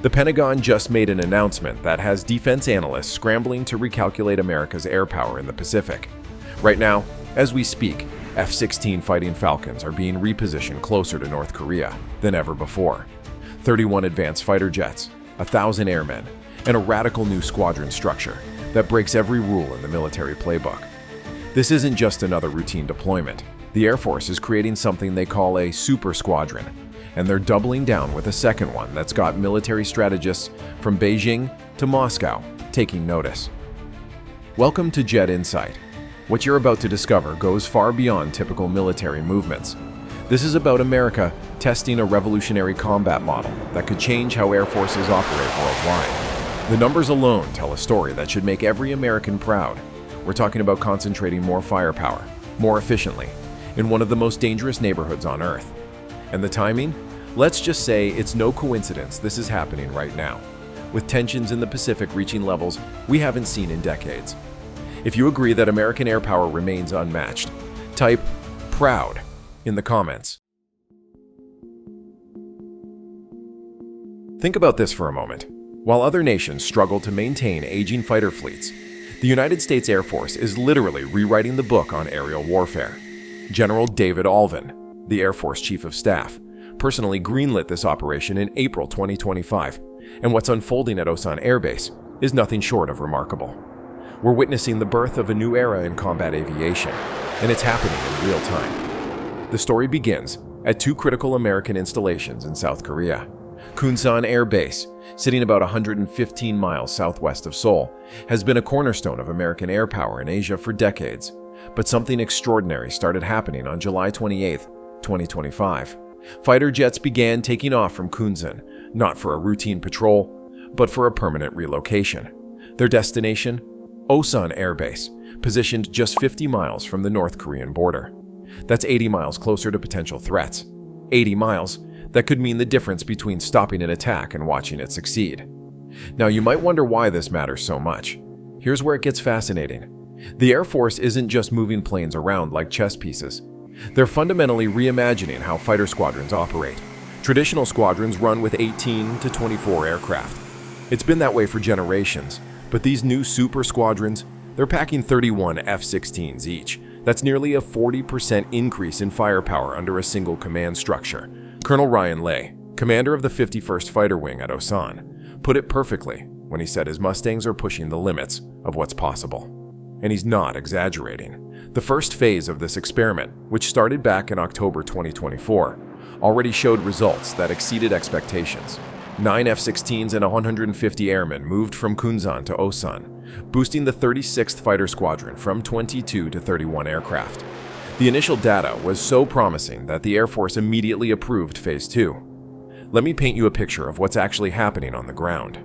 The Pentagon just made an announcement that has defense analysts scrambling to recalculate America's air power in the Pacific. Right now, as we speak, F-16 Fighting Falcons are being repositioned closer to North Korea than ever before. 31 advanced fighter jets, 1,000 airmen, and a radical new squadron structure that breaks every rule in the military playbook. This isn't just another routine deployment. The Air Force is creating something they call a super squadron, and they're doubling down with a second one that's got military strategists from Beijing to Moscow taking notice. Welcome to Jet Insight. What you're about to discover goes far beyond typical military movements. This is about America testing a revolutionary combat model that could change how air forces operate worldwide. The numbers alone tell a story that should make every American proud. We're talking about concentrating more firepower, more efficiently, in one of the most dangerous neighborhoods on Earth. And the timing? Let's just say it's no coincidence this is happening right now, with tensions in the Pacific reaching levels we haven't seen in decades. If you agree that American air power remains unmatched, type "proud" in the comments. Think about this for a moment. While other nations struggle to maintain aging fighter fleets, the United States Air Force is literally rewriting the book on aerial warfare. General David Alvin, the Air Force Chief of Staff, personally greenlit this operation in April 2025, and what's unfolding at Osan Air Base is nothing short of remarkable. We're witnessing the birth of a new era in combat aviation, and it's happening in real time. The story begins at two critical American installations in South Korea. Osan Air Base, sitting about 115 miles southwest of Seoul, has been a cornerstone of American air power in Asia for decades. But something extraordinary started happening on July 28, 2025. Fighter jets began taking off from Osan, not for a routine patrol, but for a permanent relocation. Their destination? Osan Air Base, positioned just 50 miles from the North Korean border. That's 80 miles closer to potential threats. 80 miles that could mean the difference between stopping an attack and watching it succeed. Now, you might wonder why this matters so much. Here's where it gets fascinating. The Air Force isn't just moving planes around like chess pieces. They're fundamentally reimagining how fighter squadrons operate. Traditional squadrons run with 18 to 24 aircraft. It's been that way for generations, but these new super squadrons, they're packing 31 F-16s each. That's nearly a 40% increase in firepower under a single command structure. Colonel Ryan Lay, commander of the 51st Fighter Wing at Osan, put it perfectly when he said his Mustangs are pushing the limits of what's possible. And he's not exaggerating. The first phase of this experiment, which started back in October 2024, already showed results that exceeded expectations. 9 F-16s and 150 airmen moved from Osan to Osan, boosting the 36th Fighter Squadron from 22 to 31 aircraft. The initial data was so promising that the Air Force immediately approved Phase 2. Let me paint you a picture of what's actually happening on the ground.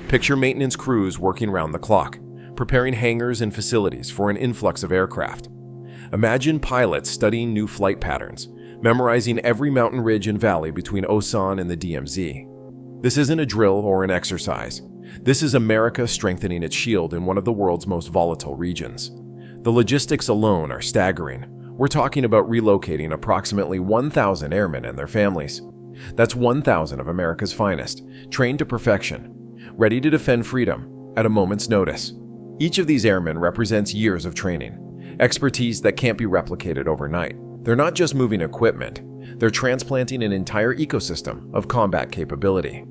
Picture maintenance crews working round the clock, preparing hangars and facilities for an influx of aircraft. Imagine pilots studying new flight patterns, memorizing every mountain ridge and valley between Osan and the DMZ. This isn't a drill or an exercise. This is America strengthening its shield in one of the world's most volatile regions. The logistics alone are staggering. We're talking about relocating approximately 1,000 airmen and their families. That's 1,000 of America's finest, trained to perfection, ready to defend freedom at a moment's notice. Each of these airmen represents years of training, expertise that can't be replicated overnight. They're not just moving equipment, they're transplanting an entire ecosystem of combat capability.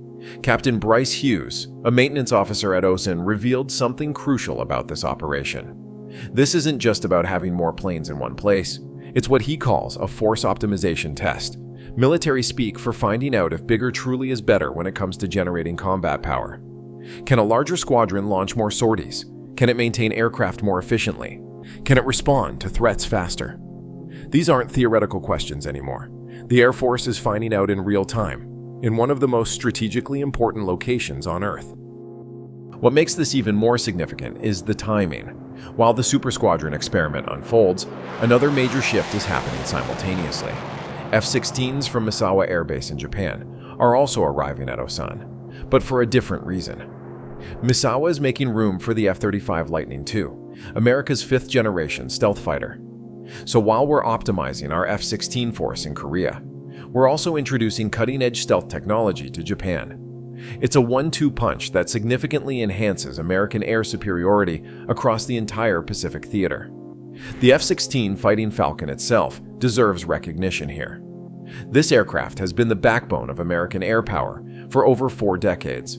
Captain Bryce Hughes, a maintenance officer at Osan, revealed something crucial about this operation. This isn't just about having more planes in one place. It's what he calls a force optimization test, military speak for finding out if bigger truly is better when it comes to generating combat power. Can a larger squadron launch more sorties? Can it maintain aircraft more efficiently? Can it respond to threats faster? These aren't theoretical questions anymore. The Air Force is finding out in real time, in one of the most strategically important locations on Earth. What makes this even more significant is the timing. While the Super Squadron experiment unfolds, another major shift is happening simultaneously. F-16s from Misawa Air Base in Japan are also arriving at Osan, but for a different reason. Misawa is making room for the F-35 Lightning II, America's fifth-generation stealth fighter. So while we're optimizing our F-16 force in Korea, we're also introducing cutting-edge stealth technology to Japan. It's a 1-2 punch that significantly enhances American air superiority across the entire Pacific theater. The F-16 Fighting Falcon itself deserves recognition here. This aircraft has been the backbone of American air power for over 4 decades.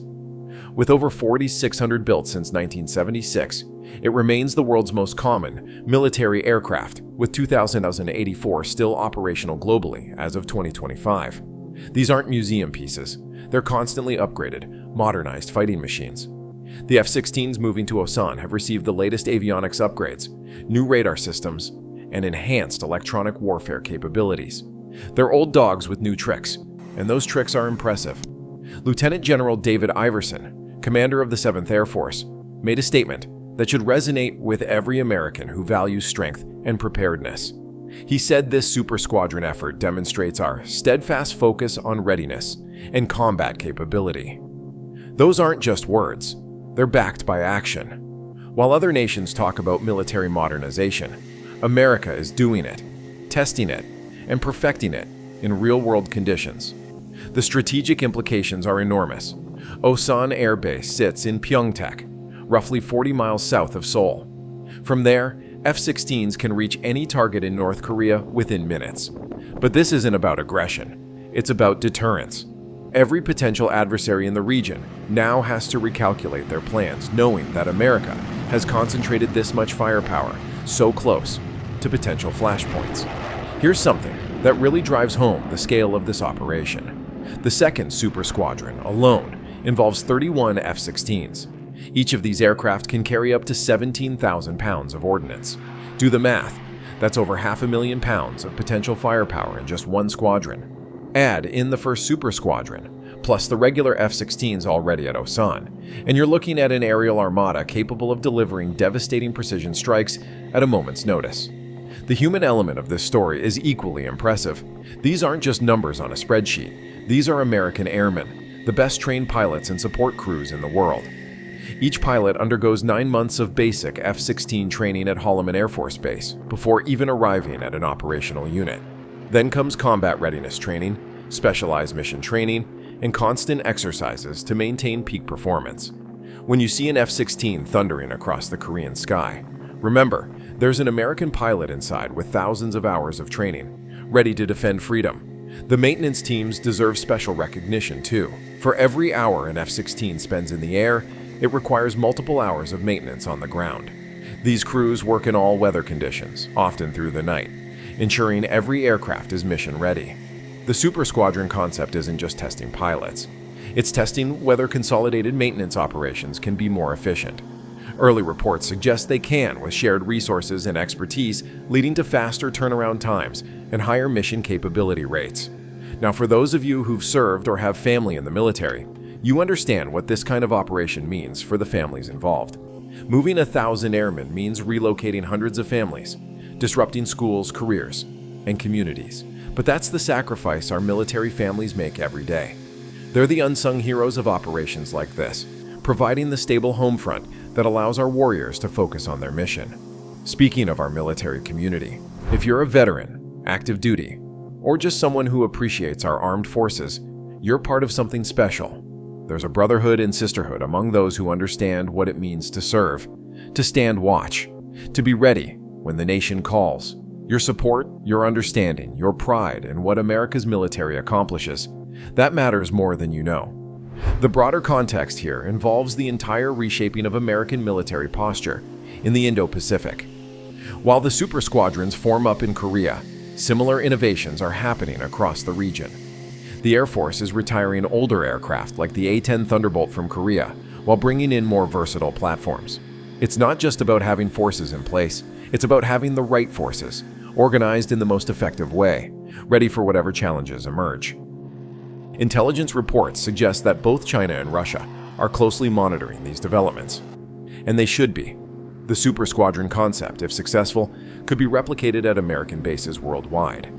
With over 4,600 built since 1976, it remains the world's most common military aircraft, with 2,084 still operational globally as of 2025. These aren't museum pieces. They're constantly upgraded, modernized fighting machines. The F-16s moving to Osan have received the latest avionics upgrades, new radar systems, and enhanced electronic warfare capabilities. They're old dogs with new tricks, and those tricks are impressive. Lieutenant General David Iverson, commander of the 7th Air Force, made a statement that should resonate with every American who values strength and preparedness. He said this Super Squadron effort demonstrates our steadfast focus on readiness and combat capability. Those aren't just words, they're backed by action. While other nations talk about military modernization, America is doing it, testing it, and perfecting it in real-world conditions. The strategic implications are enormous. Osan Air Base sits in Pyeongtaek, roughly 40 miles south of Seoul. From there, F-16s can reach any target in North Korea within minutes. But this isn't about aggression, it's about deterrence. Every potential adversary in the region now has to recalculate their plans, knowing that America has concentrated this much firepower so close to potential flashpoints. Here's something that really drives home the scale of this operation. The second Super Squadron alone involves 31 F-16s. Each of these aircraft can carry up to 17,000 pounds of ordnance. Do the math. That's over 500,000 pounds of potential firepower in just one squadron. Add in the first Super Squadron, plus the regular F-16s already at Osan, and you're looking at an aerial armada capable of delivering devastating precision strikes at a moment's notice. The human element of this story is equally impressive. These aren't just numbers on a spreadsheet. These are American airmen, the best trained pilots and support crews in the world. Each pilot undergoes 9 months of basic F-16 training at Holloman Air Force Base before even arriving at an operational unit. Then comes combat readiness training, specialized mission training, and constant exercises to maintain peak performance. When you see an F-16 thundering across the Korean sky, remember, there's an American pilot inside with thousands of hours of training, ready to defend freedom. The maintenance teams deserve special recognition too. For every hour an F-16 spends in the air, it requires multiple hours of maintenance on the ground. These crews work in all weather conditions, often through the night, ensuring every aircraft is mission ready. The Super Squadron concept isn't just testing pilots. It's testing whether consolidated maintenance operations can be more efficient. Early reports suggest they can, with shared resources and expertise leading to faster turnaround times and higher mission capability rates. Now, for those of you who've served or have family in the military, you understand what this kind of operation means for the families involved. Moving 1,000 airmen means relocating hundreds of families, disrupting schools, careers, and communities. But that's the sacrifice our military families make every day. They're the unsung heroes of operations like this, providing the stable home front that allows our warriors to focus on their mission. Speaking of our military community, if you're a veteran, active duty, or just someone who appreciates our armed forces, you're part of something special. There's a brotherhood and sisterhood among those who understand what it means to serve, to stand watch, to be ready when the nation calls. Your support, your understanding, your pride in what America's military accomplishes, that matters more than you know. The broader context here involves the entire reshaping of American military posture in the Indo-Pacific. While the Super Squadrons form up in Korea, similar innovations are happening across the region. The Air Force is retiring older aircraft like the A-10 Thunderbolt from Korea, while bringing in more versatile platforms. It's not just about having forces in place, it's about having the right forces, organized in the most effective way, ready for whatever challenges emerge. Intelligence reports suggest that both China and Russia are closely monitoring these developments. And they should be. The Super Squadron concept, if successful, could be replicated at American bases worldwide.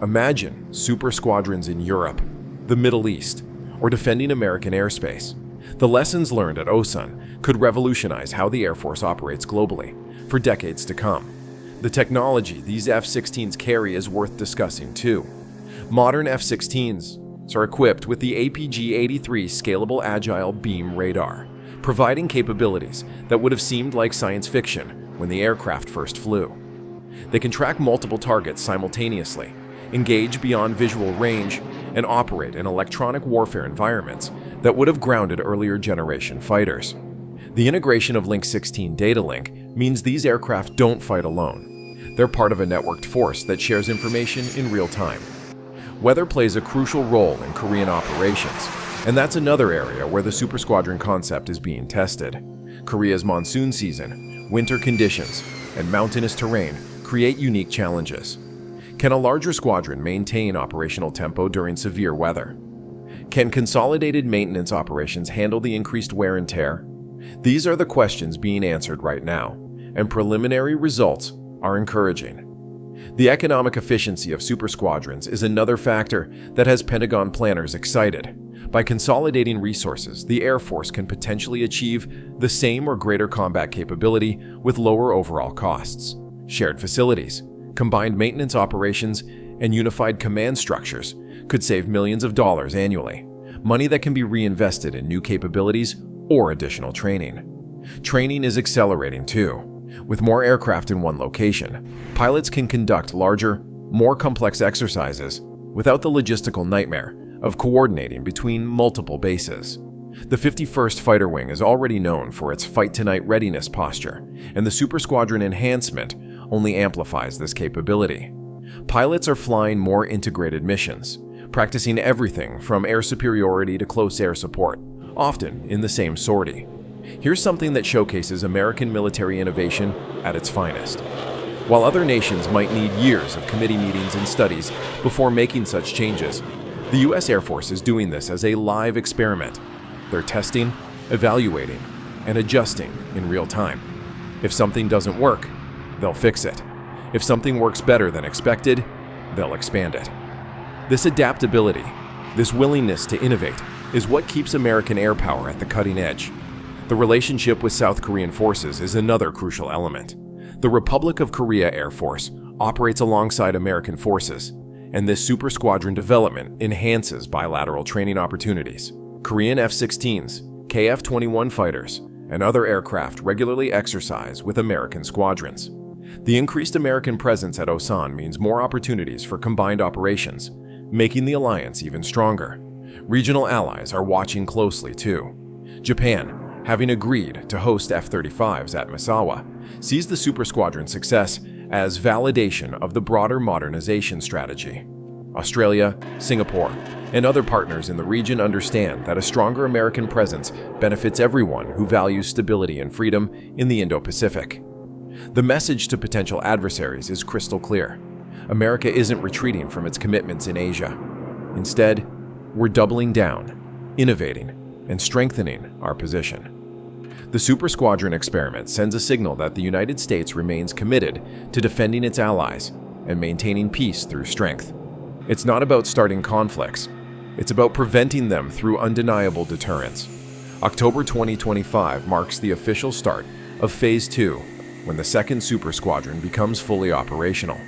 Imagine Super Squadrons in Europe, the Middle East, or defending American airspace. The lessons learned at Osan could revolutionize how the Air Force operates globally for decades to come. The technology these F-16s carry is worth discussing too. Modern F-16s are equipped with the APG-83 Scalable Agile Beam Radar, providing capabilities that would have seemed like science fiction when the aircraft first flew. They can track multiple targets simultaneously, engage beyond visual range, and operate in electronic warfare environments that would have grounded earlier generation fighters. The integration of Link 16 data link means these aircraft don't fight alone. They're part of a networked force that shares information in real time. Weather plays a crucial role in Korean operations, and that's another area where the Super Squadron concept is being tested. Korea's monsoon season, winter conditions, and mountainous terrain create unique challenges. Can a larger squadron maintain operational tempo during severe weather? Can consolidated maintenance operations handle the increased wear and tear? These are the questions being answered right now, and preliminary results are encouraging. The economic efficiency of super squadrons is another factor that has Pentagon planners excited. By consolidating resources, the Air Force can potentially achieve the same or greater combat capability with lower overall costs. Shared facilities, combined maintenance operations, and unified command structures could save millions of dollars annually, money that can be reinvested in new capabilities or additional training. Training is accelerating too. With more aircraft in one location, pilots can conduct larger, more complex exercises without the logistical nightmare of coordinating between multiple bases. The 51st Fighter Wing is already known for its fight-tonight readiness posture, and the Super Squadron enhancement only amplifies this capability. Pilots are flying more integrated missions, practicing everything from air superiority to close air support, often in the same sortie. Here's something that showcases American military innovation at its finest. While other nations might need years of committee meetings and studies before making such changes, the U.S. Air Force is doing this as a live experiment. They're testing, evaluating, and adjusting in real time. If something doesn't work, they'll fix it. If something works better than expected, they'll expand it. This adaptability, this willingness to innovate, is what keeps American air power at the cutting edge. The relationship with South Korean forces is another crucial element. The Republic of Korea Air Force operates alongside American forces, and this super squadron development enhances bilateral training opportunities. Korean F-16s, KF-21 fighters, and other aircraft regularly exercise with American squadrons. The increased American presence at Osan means more opportunities for combined operations, making the alliance even stronger. Regional allies are watching closely too. Japan, having agreed to host F-35s at Misawa, sees the Super Squadron success as validation of the broader modernization strategy. Australia, Singapore, and other partners in the region understand that a stronger American presence benefits everyone who values stability and freedom in the Indo-Pacific. The message to potential adversaries is crystal clear. America isn't retreating from its commitments in Asia. Instead, we're doubling down, innovating, and strengthening our position. The Super Squadron experiment sends a signal that the United States remains committed to defending its allies and maintaining peace through strength. It's not about starting conflicts. It's about preventing them through undeniable deterrence. October 2025 marks the official start of Phase 2, when the second Super Squadron becomes fully operational.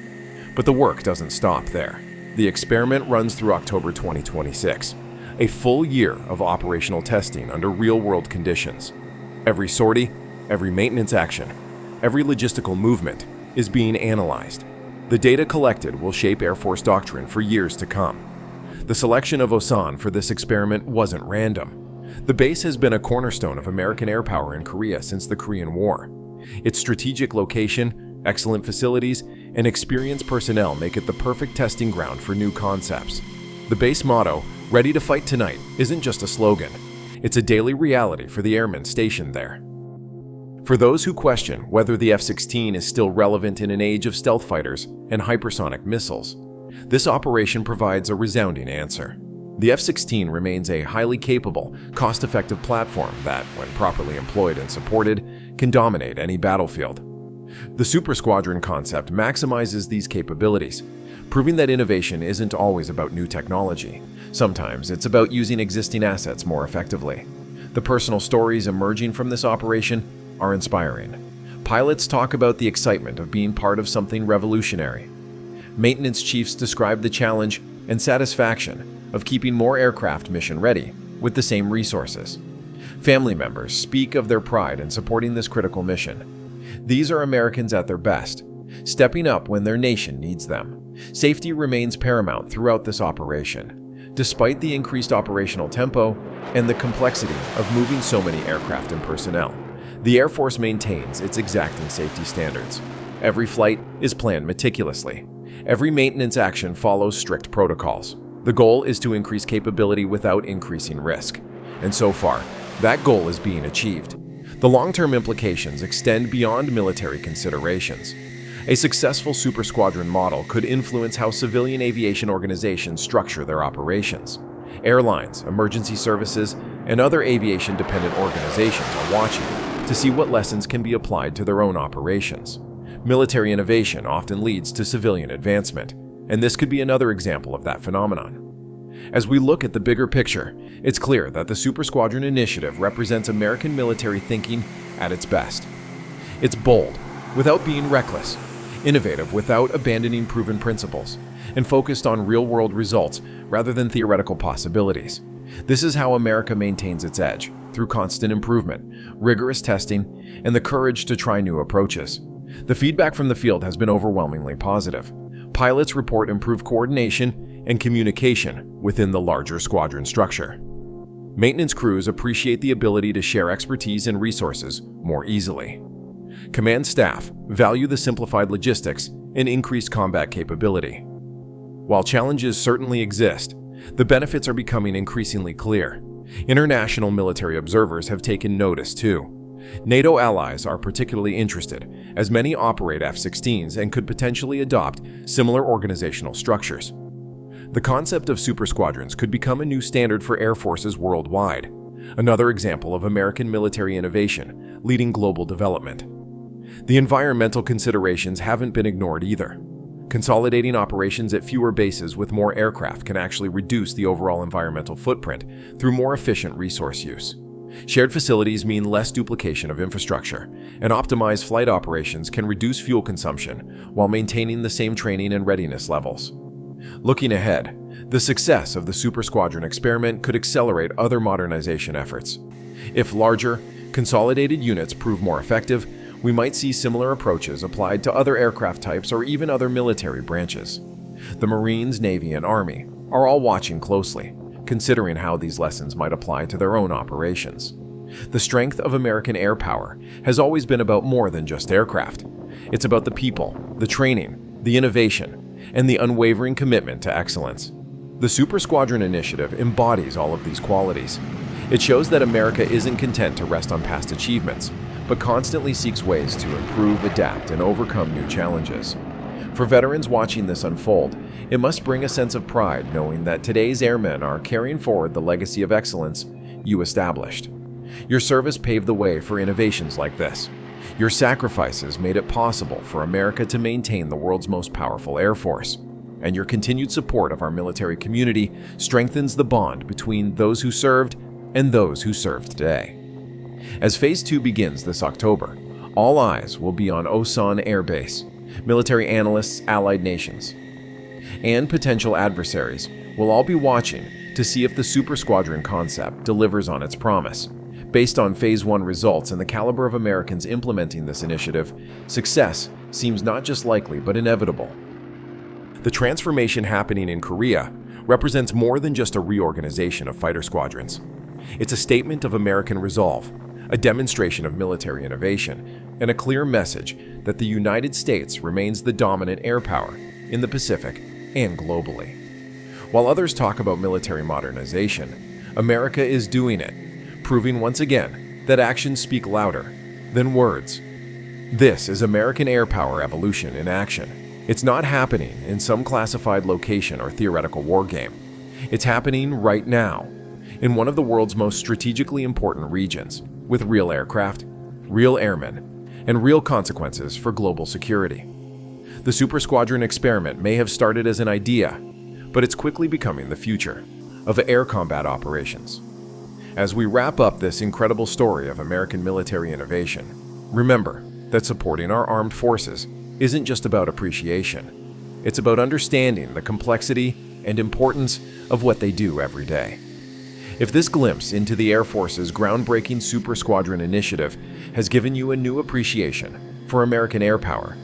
But the work doesn't stop there. The experiment runs through October 2026, a full year of operational testing under real-world conditions. Every sortie, every maintenance action, every logistical movement is being analyzed. The data collected will shape Air Force doctrine for years to come. The selection of Osan for this experiment wasn't random. The base has been a cornerstone of American air power in Korea since the Korean War. Its strategic location, excellent facilities, and experienced personnel make it the perfect testing ground for new concepts. The base motto, "Ready to fight tonight," isn't just a slogan. It's a daily reality for the airmen stationed there. For those who question whether the F-16 is still relevant in an age of stealth fighters and hypersonic missiles, this operation provides a resounding answer. The F-16 remains a highly capable, cost-effective platform that, when properly employed and supported, can dominate any battlefield. The Super Squadron concept maximizes these capabilities, proving that innovation isn't always about new technology. Sometimes it's about using existing assets more effectively. The personal stories emerging from this operation are inspiring. Pilots talk about the excitement of being part of something revolutionary. Maintenance chiefs describe the challenge and satisfaction of keeping more aircraft mission-ready with the same resources. Family members speak of their pride in supporting this critical mission. These are Americans at their best, stepping up when their nation needs them. Safety remains paramount throughout this operation, despite the increased operational tempo and the complexity of moving so many aircraft and personnel. The Air Force maintains its exacting safety standards. Every flight is planned meticulously. Every maintenance action follows strict protocols. The goal is to increase capability without increasing risk. And so far, that goal is being achieved. The long-term implications extend beyond military considerations. A successful super squadron model could influence how civilian aviation organizations structure their operations. Airlines, emergency services, and other aviation-dependent organizations are watching to see what lessons can be applied to their own operations. Military innovation often leads to civilian advancement, and this could be another example of that phenomenon. As we look at the bigger picture, it's clear that the Super Squadron Initiative represents American military thinking at its best. It's bold, without being reckless, innovative without abandoning proven principles, and focused on real-world results rather than theoretical possibilities. This is how America maintains its edge, through constant improvement, rigorous testing, and the courage to try new approaches. The feedback from the field has been overwhelmingly positive. Pilots report improved coordination and communication within the larger squadron structure. Maintenance crews appreciate the ability to share expertise and resources more easily. Command staff value the simplified logistics and increased combat capability. While challenges certainly exist, the benefits are becoming increasingly clear. International military observers have taken notice too. NATO allies are particularly interested, as many operate F-16s and could potentially adopt similar organizational structures. The concept of super squadrons could become a new standard for air forces worldwide, another example of American military innovation leading global development. The environmental considerations haven't been ignored either. Consolidating operations at fewer bases with more aircraft can actually reduce the overall environmental footprint through more efficient resource use. Shared facilities mean less duplication of infrastructure, and optimized flight operations can reduce fuel consumption while maintaining the same training and readiness levels. Looking ahead, the success of the Super Squadron experiment could accelerate other modernization efforts. If larger, consolidated units prove more effective, we might see similar approaches applied to other aircraft types or even other military branches. The Marines, Navy, and Army are all watching closely, considering how these lessons might apply to their own operations. The strength of American air power has always been about more than just aircraft. It's about the people, the training, the innovation, and the unwavering commitment to excellence. The Super Squadron Initiative embodies all of these qualities. It shows that America isn't content to rest on past achievements, but constantly seeks ways to improve, adapt, and overcome new challenges. For veterans watching this unfold, it must bring a sense of pride knowing that today's airmen are carrying forward the legacy of excellence you established. Your service paved the way for innovations like this. Your sacrifices made it possible for America to maintain the world's most powerful air force. And your continued support of our military community strengthens the bond between those who served and those who serve today. As Phase 2 begins this October, all eyes will be on Osan Air Base. Military analysts, allied nations, and potential adversaries will all be watching to see if the Super Squadron concept delivers on its promise. Based on Phase 1 results and the caliber of Americans implementing this initiative, success seems not just likely but inevitable. The transformation happening in Korea represents more than just a reorganization of fighter squadrons. It's a statement of American resolve, a demonstration of military innovation, and a clear message that the United States remains the dominant air power in the Pacific and globally. While others talk about military modernization, America is doing it, proving once again that actions speak louder than words. This is American air power evolution in action. It's not happening in some classified location or theoretical war game. It's happening right now, in one of the world's most strategically important regions, with real aircraft, real airmen, and real consequences for global security. The Super Squadron experiment may have started as an idea, but it's quickly becoming the future of air combat operations. As we wrap up this incredible story of American military innovation, remember that supporting our armed forces isn't just about appreciation. It's about understanding the complexity and importance of what they do every day. If this glimpse into the Air Force's groundbreaking Super Squadron initiative has given you a new appreciation for American air power,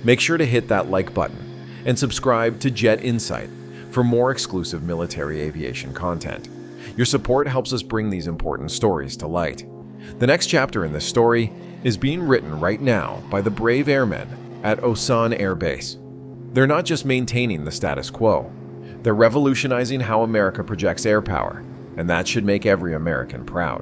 make sure to hit that like button and subscribe to Jet Insight for more exclusive military aviation content. Your support helps us bring these important stories to light. The next chapter in this story is being written right now by the brave airmen at Osan Air Base. They're not just maintaining the status quo, they're revolutionizing how America projects air power, and that should make every American proud.